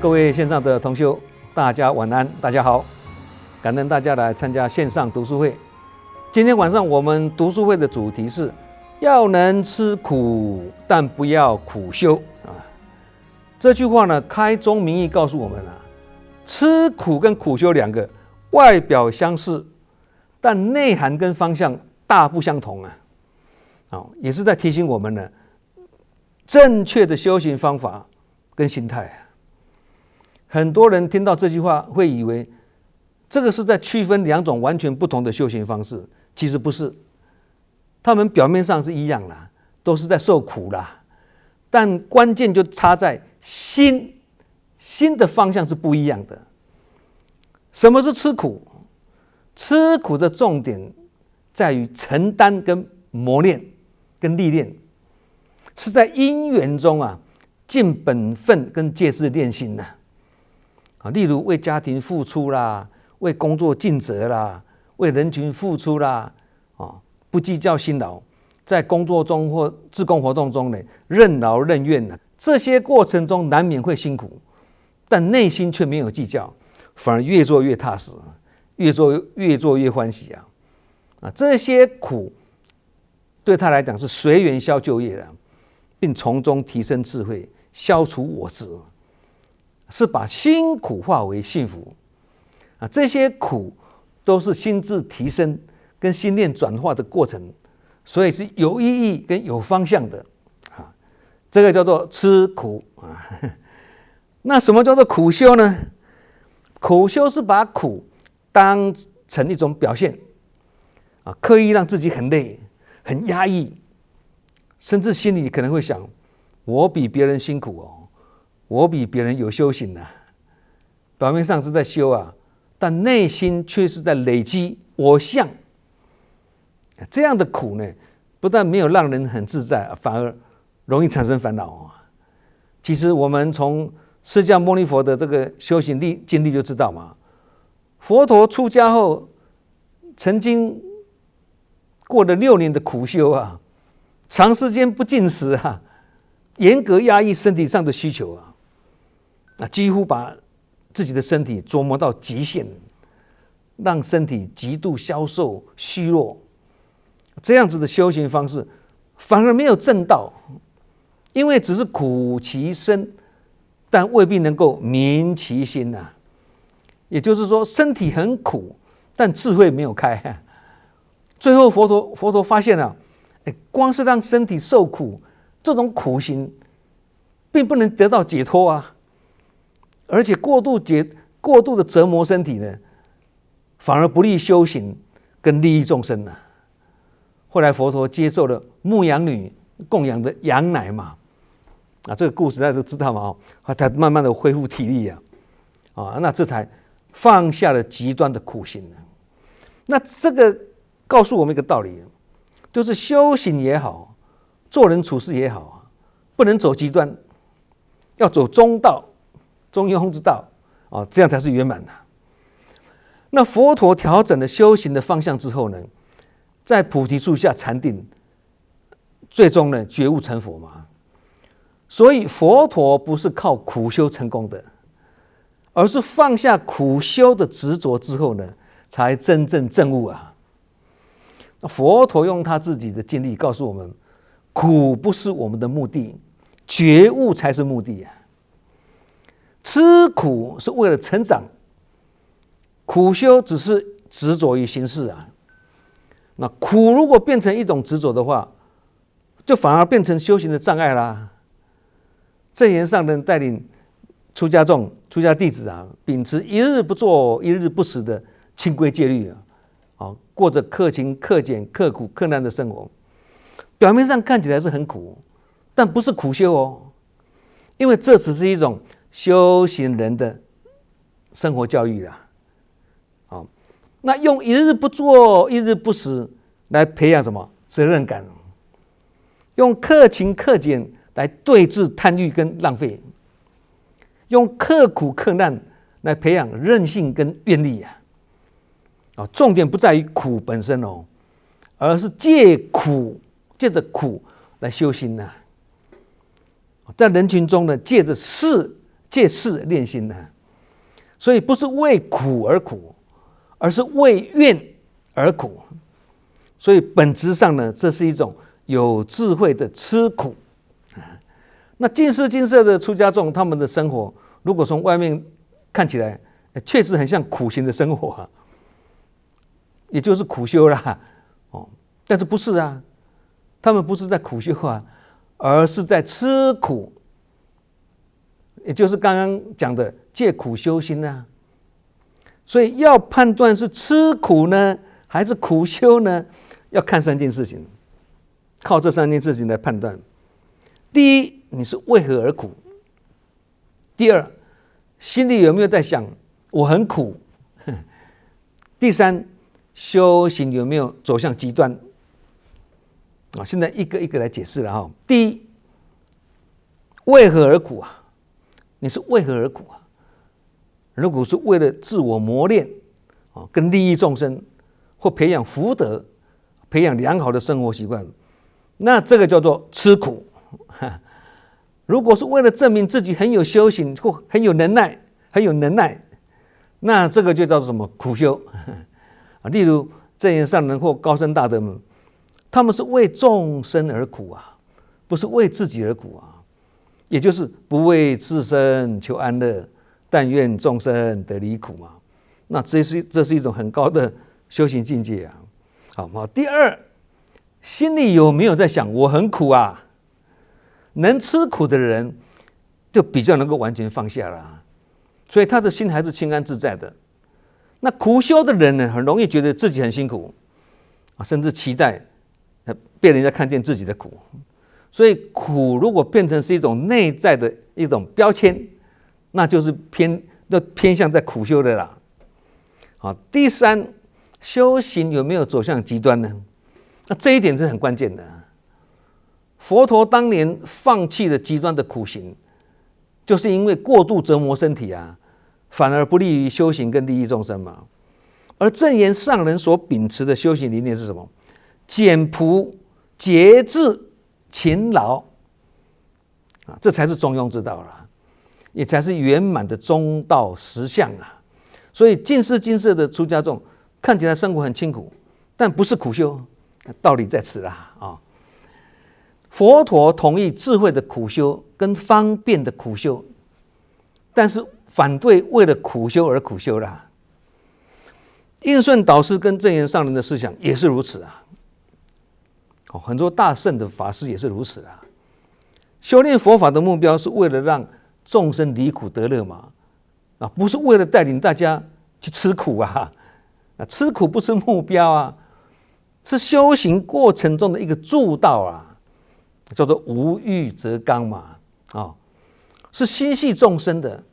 各位线上的同修，大家晚安，大家好，感恩大家来参加线上读书会。今天晚上我们读书会的主题是要能吃苦，但不要苦修啊。这句话呢，开宗明义告诉我们啊，吃苦跟苦修两个外表相似，但内涵跟方向大不相同啊。也是在提醒我们呢，正确的修行方法跟心态啊。很多人听到这句话会以为这个是在区分两种完全不同的修行方式，其实不是，他们表面上是一样啦，都是在受苦啦，但关键就差在心的方向是不一样的。什么是吃苦？吃苦的重点在于承担跟磨练跟历练，是在因缘中啊尽本分跟戒事练心呐。例如为家庭付出啦，为工作尽责啦，为人群付出啦，不计较辛劳，在工作中或志工活动中呢，任劳任怨的。这些过程中难免会辛苦，但内心却没有计较，反而越做越踏实，越做越欢喜啊！这些苦对他来讲是随缘消旧业的，并从中提升智慧，消除我执。是把辛苦化为幸福啊！这些苦都是心智提升跟心念转化的过程，所以是有意义跟有方向的啊。这个叫做吃苦啊。那什么叫做苦修呢？苦修是把苦当成一种表现啊，刻意让自己很累、很压抑，甚至心里可能会想：我比别人辛苦哦。我比别人有修行表面上是在修啊，但内心却是在累积我相。这样的苦呢，不但没有让人很自在，反而容易产生烦恼。其实我们从释迦牟尼佛的这个修行经历就知道嘛，佛陀出家后，曾经过了6年的苦修啊，长时间不进食啊，严格压抑身体上的需求几乎把自己的身体琢磨到极限，让身体极度消瘦虚弱。这样子的修行方式反而没有正道，因为只是苦其身，但未必能够明其心也就是说，身体很苦，但智慧没有开最后佛陀发现光是让身体受苦，这种苦行并不能得到解脱而且过度的折磨身体呢，反而不利修行跟利益众生后来佛陀接受了牧羊女供养的羊奶嘛，这个故事大家都知道嘛他慢慢的恢复体力那这才放下了极端的苦行那这个告诉我们一个道理，就是修行也好，做人处事也好不能走极端，要走中道。中庸之道这样才是圆满的。那佛陀调整了修行的方向之后呢，在菩提树下禅定，最终呢觉悟成佛嘛。所以佛陀不是靠苦修成功的，而是放下苦修的执着之后呢，才真正证悟那佛陀用他自己的经历告诉我们，苦不是我们的目的，觉悟才是目的吃苦是为了成长，苦修只是执着于形式那苦如果变成一种执着的话，就反而变成修行的障碍啦。证严上人带领出家弟子秉持一日不做一日不食的清规戒律过着克勤克俭克苦克难的生活。表面上看起来是很苦，但不是苦修因为这只是一种修行人的生活教育那用一日不做一日不食来培养什么责任感，用克勤克俭来对治贪欲跟浪费，用克苦克难来培养韧性跟愿力重点不在于苦本身而是借着苦来修心在人群中呢，借着事借事练心呢。所以不是为苦而苦，而是为愿而苦。所以本质上呢，这是一种有智慧的吃苦。那近视近色的出家众，他们的生活如果从外面看起来，确实很像苦行的生活啊，也就是苦修啦。但是不是啊？他们不是在苦修啊，而是在吃苦，也就是刚刚讲的借苦修心啊。所以要判断是吃苦呢，还是苦修呢，要看三件事情，靠这三件事情来判断。第一，你是为何而苦？第二，心里有没有在想我很苦？第三，修行有没有走向极端？现在一个一个来解释了哈。第一，为何而苦啊？你是为何而苦啊？如果是为了自我磨练，跟利益众生，或培养福德，培养良好的生活习惯，那这个叫做吃苦。如果是为了证明自己很有修行或很有能耐，那这个就叫做什么？苦修。例如证严上人或高僧大德们，他们是为众生而苦啊，不是为自己而苦啊。也就是不为自身求安乐，但愿众生得离苦嘛。那这是一种很高的修行境界啊。好，第二，心里有没有在想我很苦啊？能吃苦的人就比较能够完全放下了，所以他的心还是清安自在的。那苦修的人呢，很容易觉得自己很辛苦，甚至期待被人家看见自己的苦。所以苦如果变成是一种内在的一种标签，那就是偏向在苦修的啦。第三，修行有没有走向极端呢？那这一点是很关键的。佛陀当年放弃了极端的苦行，就是因为过度折磨身体啊，反而不利于修行跟利益众生嘛。而证严上人所秉持的修行理念是什么？简朴、节制、勤劳，这才是中庸之道啦，也才是圆满的中道实相啊。所以近视近色的出家众看起来生活很清苦，但不是苦修，道理在此啦啊。佛陀同意智慧的苦修跟方便的苦修，但是反对为了苦修而苦修啦。印顺导师跟证严上人的思想也是如此啊。很多大圣的法师也是如此啊。修炼佛法的目标是为了让众生离苦得乐嘛，不是为了带领大家去吃苦啊。吃苦不是目标啊，是修行过程中的一个助道啊。叫做无欲则刚嘛，是心系众生的，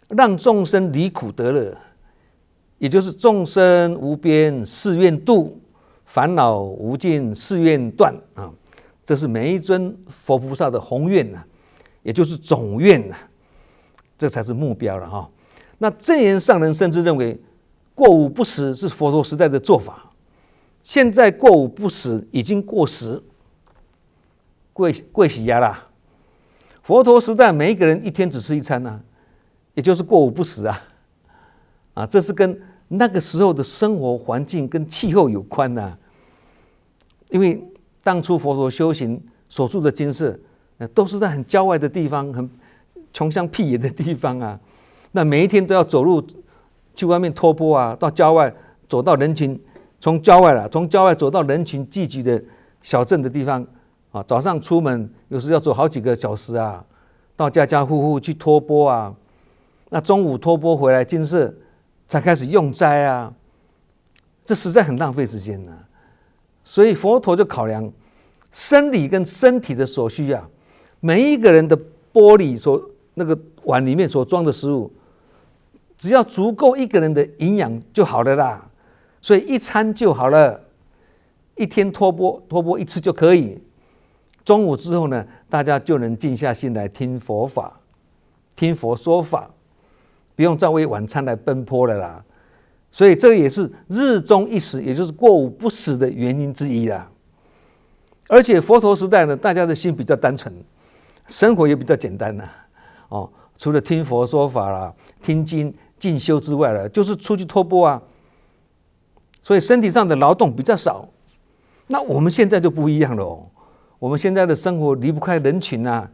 让众生离苦得乐，也就是众生无边誓愿度，烦恼无尽誓愿断啊。这是每一尊佛菩萨的宏愿呐，也就是总愿呐，这才是目标了哈。那证严上人甚至认为，过午不食是佛陀时代的做法，现在过午不食已经过时。贵喜呀啦！佛陀时代，每一个人一天只吃一餐啊，也就是过午不食啊。这是跟那个时候的生活环境跟气候有关呐。因为当初佛陀修行所住的精舍，都是在很郊外的地方，很穷乡僻野的地方啊。那每一天都要走路去外面托钵啊，到郊外走到人群，从郊外走到人群聚集的小镇的地方。早上出门有时要走好几个小时啊，到家家户户去托钵啊。那中午托钵回来精舍才开始用斋啊，这实在很浪费时间啊。所以佛陀就考量生理跟身体的所需啊，每一个人的钵里那个碗里面所装的食物，只要足够一个人的营养就好了啦。所以一餐就好了，一天托钵一次就可以。中午之后呢，大家就能静下心来听佛法，听佛说法，不用再为晚餐来奔波了啦。所以这个也是日中一食，也就是过午不食的原因之一啦。而且佛陀时代呢，大家的心比较单纯，生活也比较简单啦。除了听佛说法啦、听经进修之外了，就是出去托钵啊。所以身体上的劳动比较少。那我们现在就不一样了哦，我们现在的生活离不开人群啊，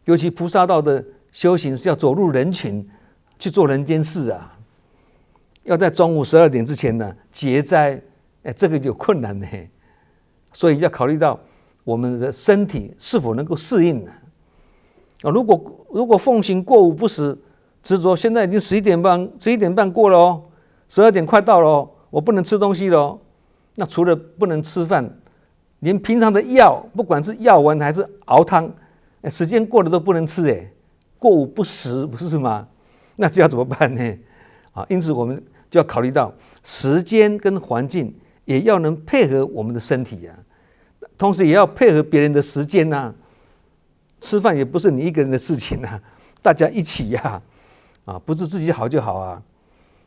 尤其菩萨道的修行是要走入人群去做人间事啊，要在中午12点之前呢结斋，这个有困难呢，所以要考虑到我们的身体是否能够适应呢？如果奉行过午不食，执着现在已经11点半过了哦，12点快到了哦，我不能吃东西了哦。那除了不能吃饭，连平常的药，不管是药丸还是熬汤，时间过了都不能吃，过午不食，不是吗？那这要怎么办呢？因此我们就要考虑到时间跟环境也要能配合我们的身体啊，同时也要配合别人的时间啊。吃饭也不是你一个人的事情啊，大家一起呀，不是自己好就好啊。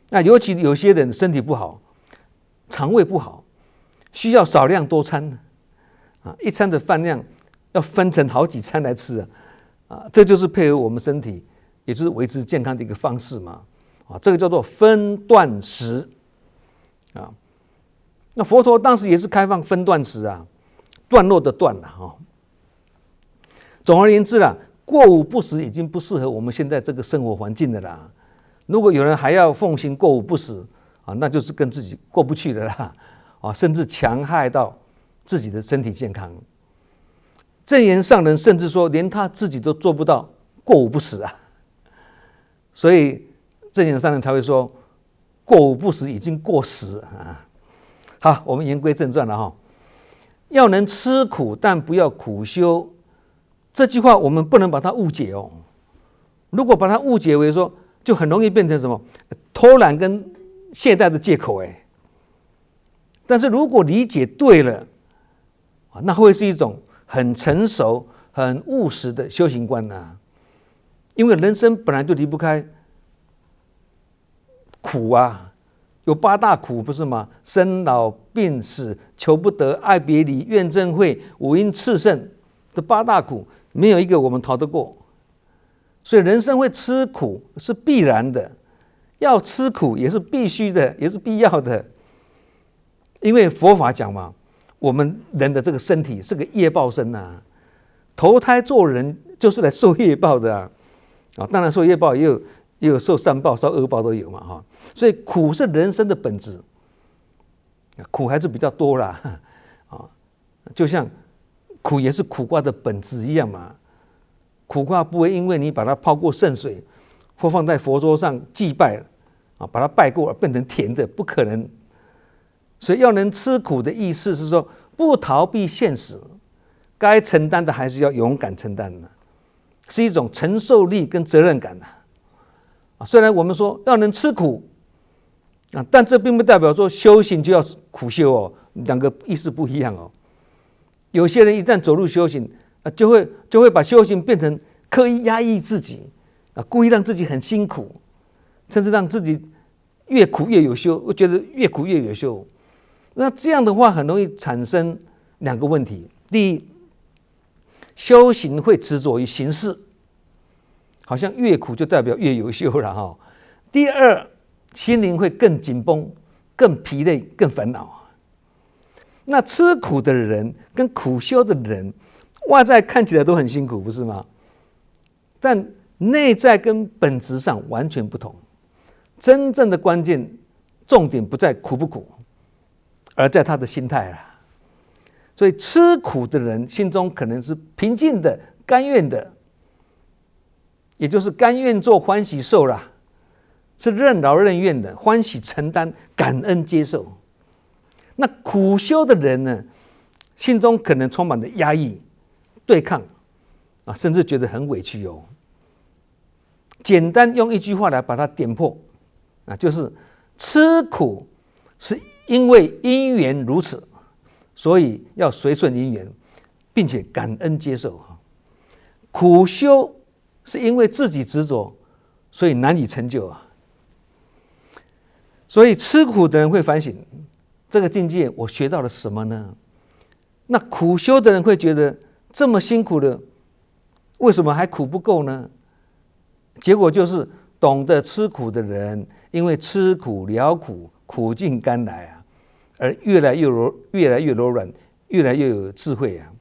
那尤其有些人身体不好，肠胃不好，需要少量多餐一餐的饭量要分成好几餐来吃这就是配合我们身体，也就是维持健康的一个方式嘛这个叫做分段食那佛陀当时也是开放分段食段落的段总而言之过午不食已经不适合我们现在这个生活环境的啦。如果有人还要奉行过午不食那就是跟自己过不去的啦甚至强害到自己的身体健康。证严上人甚至说，连他自己都做不到过午不食所以证严上人才会说，过午不食已经过时好，我们言归正传了要能吃苦，但不要苦修。这句话我们不能把它误解哦。如果把它误解为说，就很容易变成什么偷懒跟懈怠的借口但是如果理解对了那会是一种很成熟、很务实的修行观因为人生本来就离不开苦有8大苦不是吗？生老病死、求不得、爱别离、怨憎会、五阴炽盛，这8大苦没有一个我们逃得过。所以人生会吃苦是必然的，要吃苦也是必须的，也是必要的。因为佛法讲嘛，我们人的这个身体是个业报身投胎做人就是来受业报的当然受业报也有受善报、受恶报都有嘛所以苦是人生的本质，苦还是比较多啦就像苦也是苦瓜的本质一样嘛。苦瓜不会因为你把它泡过圣水或放在佛桌上祭拜把它拜过而变成甜的，不可能。所以要能吃苦的意思是说，不逃避现实，该承担的还是要勇敢承担是一种承受力跟责任感虽然我们说要能吃苦但这并不代表说修行就要苦修两个意思不一样有些人一旦走入修行就会把修行变成刻意压抑自己故意让自己很辛苦，甚至让自己越苦越有修，我觉得越苦越有修。那这样的话很容易产生2个问题。第一，修行会执着于形式，好像越苦就代表越有修了第二，心灵会更紧绷、更疲累、更烦恼。那吃苦的人跟苦修的人外在看起来都很辛苦，不是吗？但内在跟本质上完全不同。真正的关键重点不在苦不苦，而在他的心态所以吃苦的人心中可能是平静的、甘愿的，也就是甘愿做欢喜受是任劳任怨的，欢喜承担，感恩接受。那苦修的人呢，心中可能充满了压抑、对抗甚至觉得很委屈简单用一句话来把它点破就是吃苦是因为因缘如此，所以要随顺因缘，并且感恩接受。苦修是因为自己执着，所以难以成就所以吃苦的人会反省，这个境界我学到了什么呢？那苦修的人会觉得这么辛苦的，为什么还苦不够呢？结果就是懂得吃苦的人，因为吃苦了苦，苦尽甘来啊，而越来越柔软，越来越有智慧啊。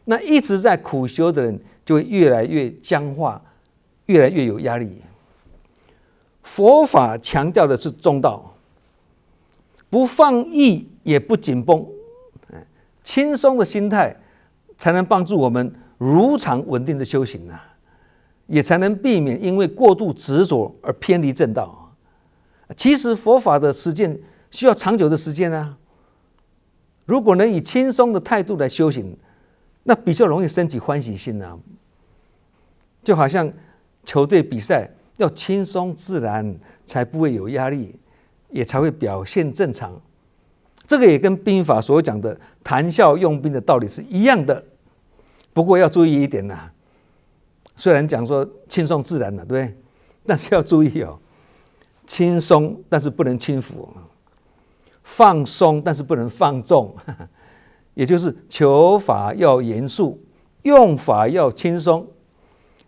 那一直在苦修的人，就会越来越僵化，越来越有压力。佛法强调的是中道，不放逸也不紧绷，轻松的心态才能帮助我们如常稳定的修行啊，也才能避免因为过度执着而偏离正道。其实佛法的实践需要长久的时间啊，如果能以轻松的态度来修行，那比较容易升起欢喜心啊。就好像球队比赛要轻松自然，才不会有压力，也才会表现正常。这个也跟兵法所讲的谈笑用兵的道理是一样的。不过要注意一点呐，虽然讲说轻松自然了，对不对？但是要注意哦，轻松但是不能轻浮，放松但是不能放纵，也就是求法要严肃，用法要轻松，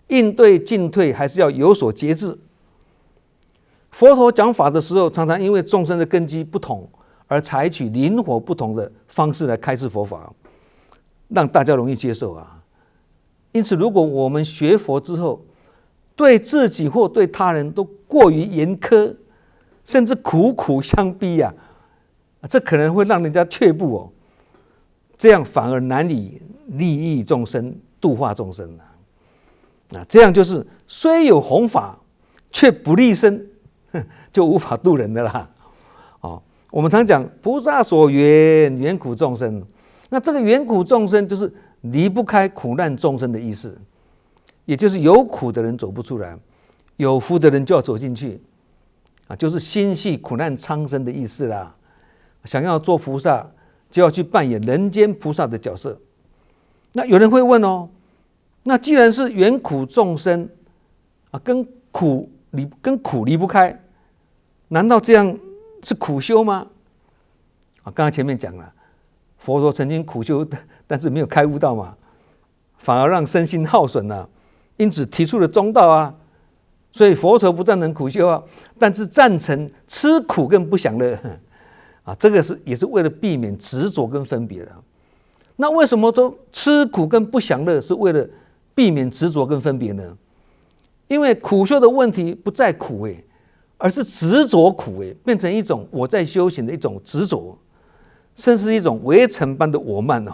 应对进退还是要有所节制。佛陀讲法的时候，常常因为众生的根基不同，而采取灵活不同的方式来开示佛法，让大家容易接受啊。因此，如果我们学佛之后，对自己或对他人都过于严苛，甚至苦苦相逼啊，这可能会让人家却步哦。这样反而难以利益众生、度化众生啊。这样就是虽有弘法，却不利身，就无法度人的啦。我们常讲菩萨所缘，缘苦众生。那这个缘苦众生就是离不开苦难众生的意思，也就是有苦的人走不出来，有福的人就要走进去啊，就是心系苦难苍生的意思啦。想要做菩萨，就要去扮演人间菩萨的角色。那有人会问哦，那既然是缘苦众生啊，跟苦离不开，难道这样是苦修吗？刚才前面讲了，佛陀曾经苦修，但是没有开悟到嘛，反而让身心耗损了，因此提出了中道啊。所以佛陀不赞成苦修啊，但是赞成吃苦跟不享乐啊，这个也是为了避免执着跟分别的。那为什么都吃苦跟不享乐是为了避免执着跟分别呢？因为苦修的问题不在苦而是执着苦变成一种我在修行的一种执着，甚至一种围城般的我慢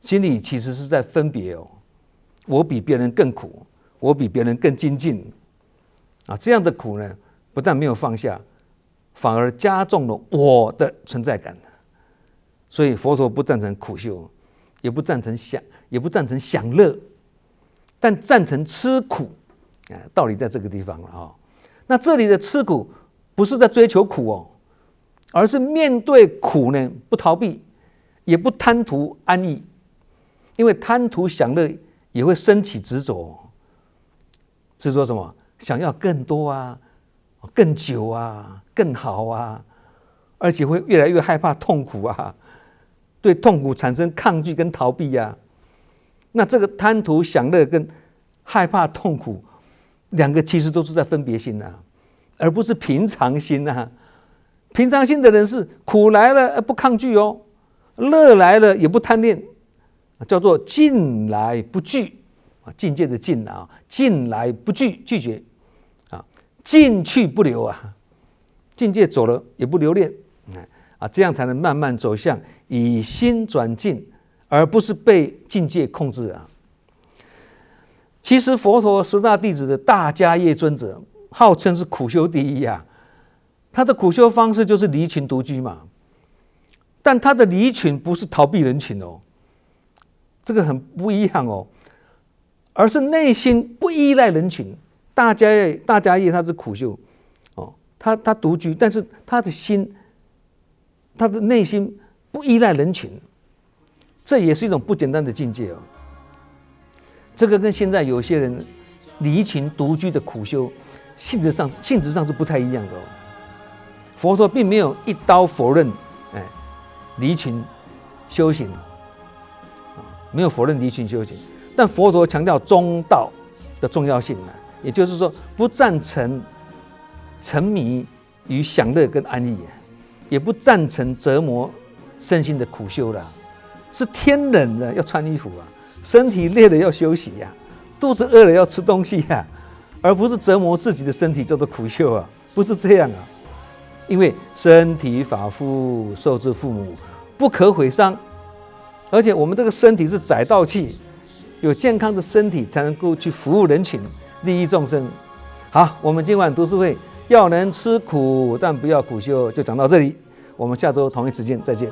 心里其实是在分别我比别人更苦，我比别人更精进啊，这样的苦呢，不但没有放下，反而加重了我的存在感。所以佛陀不赞成苦修，也不赞成享乐，但赞成吃苦道理在这个地方了那这里的吃苦不是在追求苦而是面对苦呢，不逃避，也不贪图安逸，因为贪图享乐也会升起执着。执着什么？想要更多啊，更久啊，更好啊，而且会越来越害怕痛苦啊，对痛苦产生抗拒跟逃避啊。那这个贪图享乐跟害怕痛苦，两个其实都是在分别心而不是平常心平常心的人是苦来了不抗拒乐来了也不贪恋，叫做进来不惧境界的进进来不拒，拒绝进去不留境界走了也不留恋这样才能慢慢走向以心转境，而不是被境界控制其实佛陀十大弟子的大迦叶尊者号称是苦修第一他的苦修方式就是离群独居嘛，但他的离群不是逃避人群这个很不一样而是内心不依赖人群。大迦叶他是苦修他独居，但是他的内心不依赖人群，这也是一种不简单的境界这个跟现在有些人离群独居的苦修性质上是不太一样的佛陀并没有一刀否认离群修行没有否认离群修行，但佛陀强调中道的重要性也就是说，不赞成沉迷于享乐跟安逸，也不赞成折磨身心的苦修了。是天冷了要穿衣服啊，身体累了要休息呀，肚子饿了要吃东西呀，而不是折磨自己的身体叫做苦修啊，不是这样啊。因为身体发肤，受之父母，不可毁伤。而且我们这个身体是载道器，有健康的身体才能够去服务人群，利益众生。好，我们今晚读书会要能吃苦，但不要苦修，就讲到这里。我们下周同一时间再见。